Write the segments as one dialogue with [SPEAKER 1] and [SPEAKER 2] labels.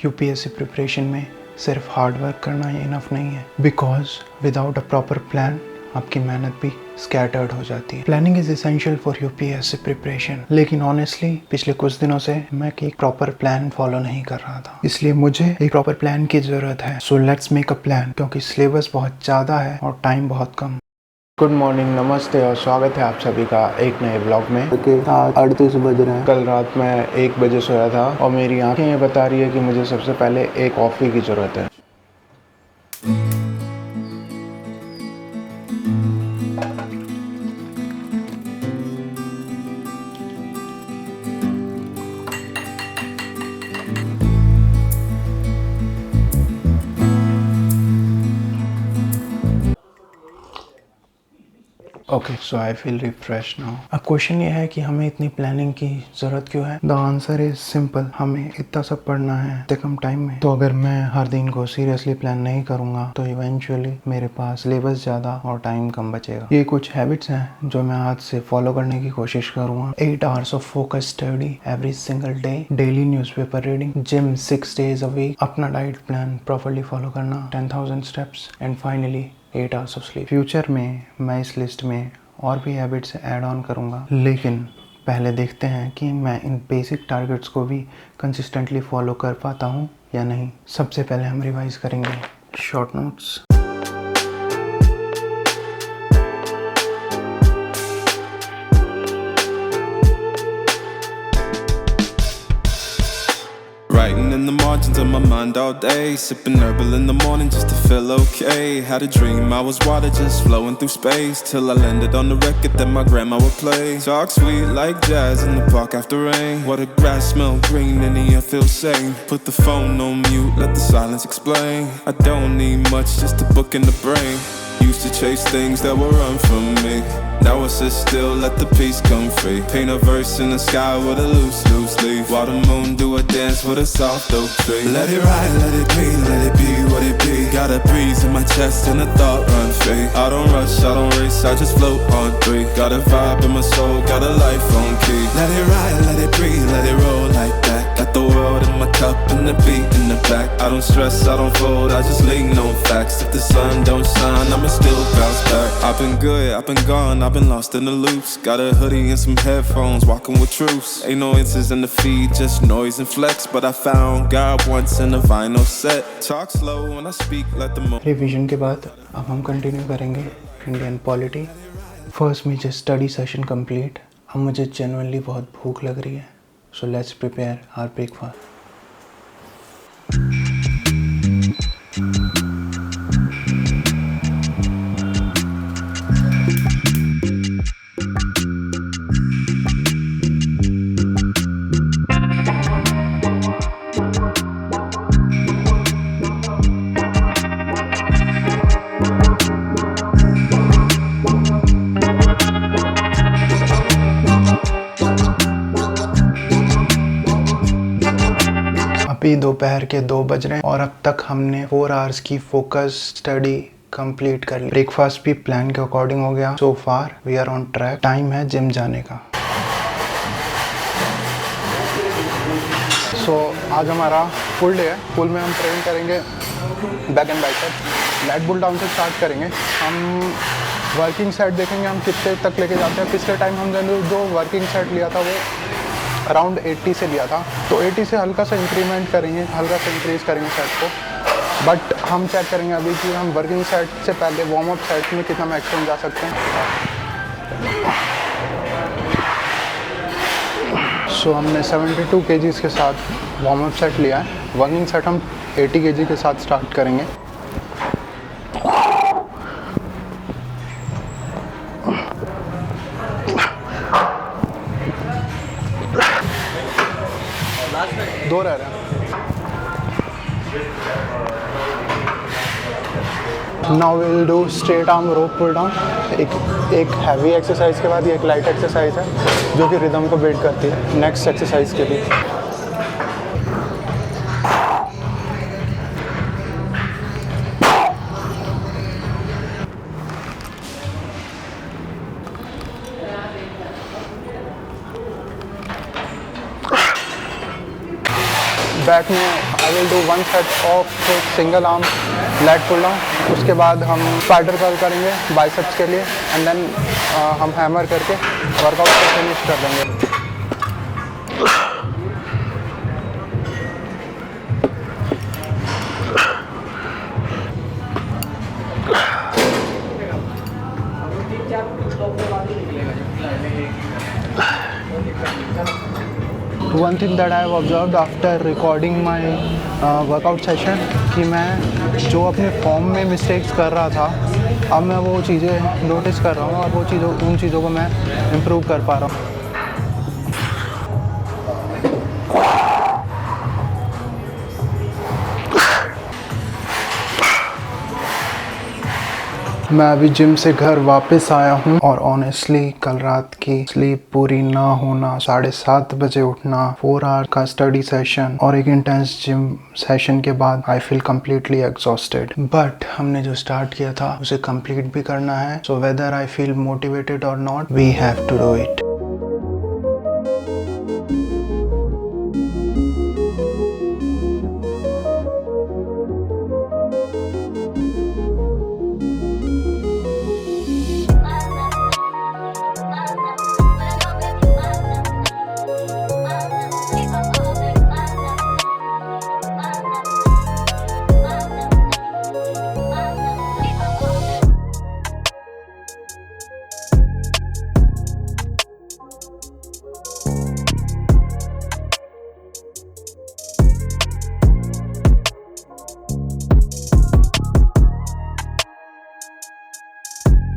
[SPEAKER 1] UPSC preparation में सिर्फ hard work करना ही इनफ नहीं है, because without a proper plan आपकी मेहनत भी स्कैटर्ड हो जाती है। Planning is essential for UPSC preparation, लेकिन ऑनेस्टली पिछले कुछ दिनों से मैं एक प्रॉपर प्लान फॉलो नहीं कर रहा था, इसलिए मुझे एक प्रॉपर प्लान की जरूरत है। So let's make a plan, क्योंकि सिलेबस बहुत ज़्यादा है और टाइम बहुत कम। गुड मॉर्निंग, नमस्ते और स्वागत है आप सभी का एक नए ब्लॉग में।
[SPEAKER 2] 7:38 बज रहे हैं।
[SPEAKER 1] कल रात मैं 1 बजे सोया था और मेरी आंखें ये बता रही है कि मुझे सबसे पहले एक कॉफ़ी की ज़रूरत है। Okay, so I feel refresh now. अब क्वेश्चन ये है कि हमें इतनी प्लानिंग की ज़रूरत क्यों है। द आंसर इज सिंपल, हमें इतना सब पढ़ना है इतने कम टाइम में। तो अगर मैं हर दिन को सीरियसली प्लान नहीं करूँगा तो इवेंचुअली मेरे पास सिलेबस ज़्यादा और टाइम कम बचेगा। ये कुछ हैबिट्स हैं जो मैं आज से फॉलो करने की कोशिश करूँगा। 8 hours of focus study every single day, daily newspaper reading, gym 6 days a week, अपना डाइट प्लान प्रॉपरली फॉलो करना, 10,000 steps and finally 8 hours of sleep. Future में मैं इस लिस्ट में और भी हैबिट्स ऐड ऑन करूँगा, लेकिन पहले देखते हैं कि मैं इन बेसिक टारगेट्स को भी कंसिस्टेंटली फॉलो कर पाता हूँ या नहीं। सबसे पहले हम रिवाइज करेंगे short notes.
[SPEAKER 3] Writing in the margins of my mind all day, sipping herbal in the morning just to feel okay. Had a dream I was water just flowing through space, till I landed on the record that my grandma would play. Talk sweet like jazz in the park after rain. What the grass smell green and the air feels sane. Put the phone on mute, let the silence explain. I don't need much, just a book in the brain. Used to chase things that were run from me. Now I sit still, let the peace come free. Paint a verse in the sky with a loose leaf. While the moon do a dance with a soft oak tree. Let it ride, let it be, let it be what it be. Got a breeze in my chest and a thought run free. I don't rush, I don't race, I just float on 3. Got a vibe in my soul, got a life on key. Let it ride, let it breathe, let it roll like that. Got the world in my cup and the beat in the back. I don't stress, I don't fold, I just lean on facts. If the sun don't shine, I'ma still bounce back. I've been good, I've been gone, I've been lost in the loops. Got a hoodie and some headphones, walking with truths. Ain't no answers in the feed, just noise and flex. But I found God once in a vinyl set. Talk slow when I speak, let the moment.
[SPEAKER 1] Revision के बाद अब हम continue करेंगे Indian polity. First major study session complete. अब मुझे genuinely बहुत भूख लग रही है, so let's prepare our breakfast. अभी दोपहर के 2 बज रहे हैं और अब तक हमने 4 आवर्स की फोकस स्टडी कंप्लीट कर ली। ब्रेकफास्ट भी प्लान के अकॉर्डिंग हो गया। So far we are on track. Time है जिम जाने का। सो आज हमारा फुल डे है। फुल में हम ट्रेन करेंगे back and biceps. Lat pull down से स्टार्ट करेंगे। हम वर्किंग सेट देखेंगे हम कितने तक लेके जाते हैं। पिछले टाइम हमने जो वर्किंग सेट लिया था वो अराउंड 80 से लिया था, तो 80 से हल्का सा इंक्रीमेंट करेंगे, हल्का सा इंक्रीज करेंगे सेट को। बट हम चेक करेंगे अभी कि हम वर्किंग सेट से पहले वार्म अप सेट में कितना मैक्सिमम जा सकते हैं। सो हमने 72 kgs के साथ वार्म अप सेट लिया है। वर्किंग सेट हम 80 kg के साथ स्टार्ट करेंगे। दो रह रहे हैं। Now will do straight arm rope pull down. एक हैवी एक्सरसाइज के बाद ये एक लाइट एक्सरसाइज है जो कि रिदम को बिल्ड करती है नेक्स्ट एक्सरसाइज के लिए। बैक में I will do 1 set of single arm leg pull down. उसके बाद हम स्पाइडर कर्ल करेंगे बाइसेप्स के लिए, एंड देन हम हैमर करके वर्कआउट को फिनिश कर देंगे। One thing that I have observed after recording my workout session कि मैं जो अपने फॉर्म में मिस्टेक्स कर रहा था, अब मैं वो चीज़ें नोटिस कर रहा हूँ और वो उन चीज़ों को मैं इम्प्रूव कर पा रहा हूँ। मैं अभी जिम से घर वापस आया हूँ और ऑनेस्टली कल रात की स्लीप पूरी ना होना, 7:30 बजे उठना, 4 आवर का स्टडी सेशन और एक इंटेंस जिम सेशन के बाद I feel completely exhausted. But हमने जो स्टार्ट किया था उसे कंप्लीट भी करना है, so whether I feel motivated और not, we have to do it.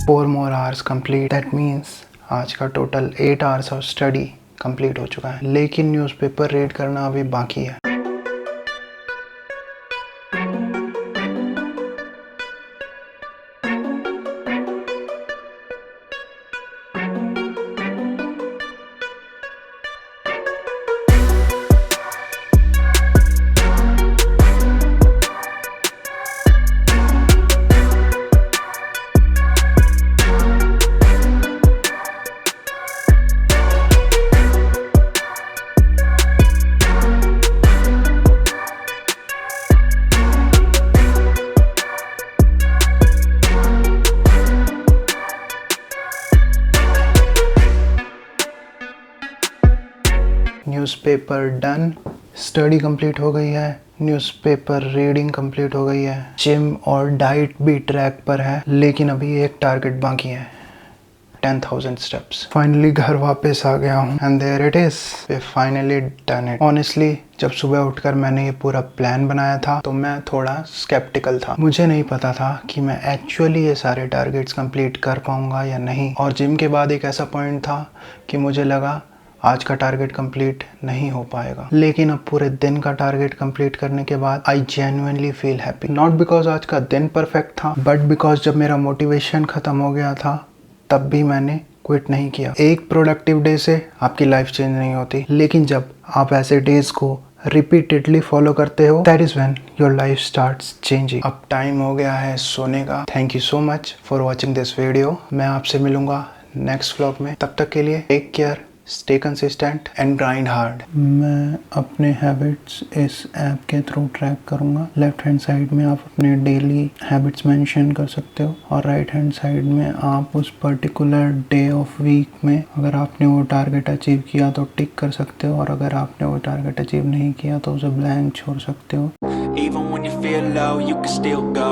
[SPEAKER 1] Four more hours complete. That means आज का total 8 hours of study complete हो चुका है, लेकिन न्यूज़पेपर रीड करना अभी बाकी है। न्यूज़पेपर डन, स्टडी कंप्लीट हो गई है, न्यूज़पेपर रीडिंग कंप्लीट हो गई है, जिम और डाइट भी ट्रैक पर है, लेकिन अभी एक टारगेट बाकी है, 10,000 स्टेप्स। फाइनली घर वापस आ गया हूँ and there it is, we finally done it. Honestly जब सुबह उठकर मैंने ये पूरा प्लान बनाया था तो मैं थोड़ा स्केप्टिकल था। मुझे नहीं पता था कि मैं एक्चुअली ये सारे टारगेट्स कंप्लीट कर पाऊंगा या नहीं, और जिम के बाद एक ऐसा पॉइंट था कि मुझे लगा आज का टारगेट कंप्लीट नहीं हो पाएगा, लेकिन अब पूरे दिन का टारगेट कंप्लीट करने के बाद I genuinely feel happy. Not because आज का दिन परफेक्ट था, बट बिकॉज जब मेरा मोटिवेशन खत्म हो गया था तब भी मैंने क्विट नहीं किया। एक प्रोडक्टिव डे से आपकी लाइफ चेंज नहीं होती, लेकिन जब आप ऐसे डेज को रिपीटेडली फॉलो करते हो, that is when your life starts changing. अब टाइम हो गया है सोने का। Thank you so much for watching this video. मैं आपसे मिलूंगा नेक्स्ट व्लॉग में, तब तक के लिए take care, stay consistent and grind hard. मैं अपने हैबिट्स इस ऐप के थ्रू ट्रैक करूँगा। लेफ्ट हैंड साइड में आप अपने डेली हैबिट्स मेंशन कर सकते हो, और राइट हैंड साइड में आप उस पर्टिकुलर डे ऑफ वीक में अगर आपने वो टारगेट अचीव किया तो टिक कर सकते हो, और अगर आपने वो टारगेट अचीव नहीं किया तो उसे ब्लैंक छोड़ सकते हो।
[SPEAKER 4] Even when you feel low, you can still go.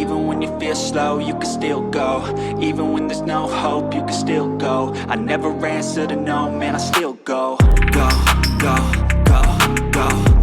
[SPEAKER 4] Even when you feel slow, you can still go. Even when there's no hope, you can still go. I never answer to no, man, I still go. Go, go.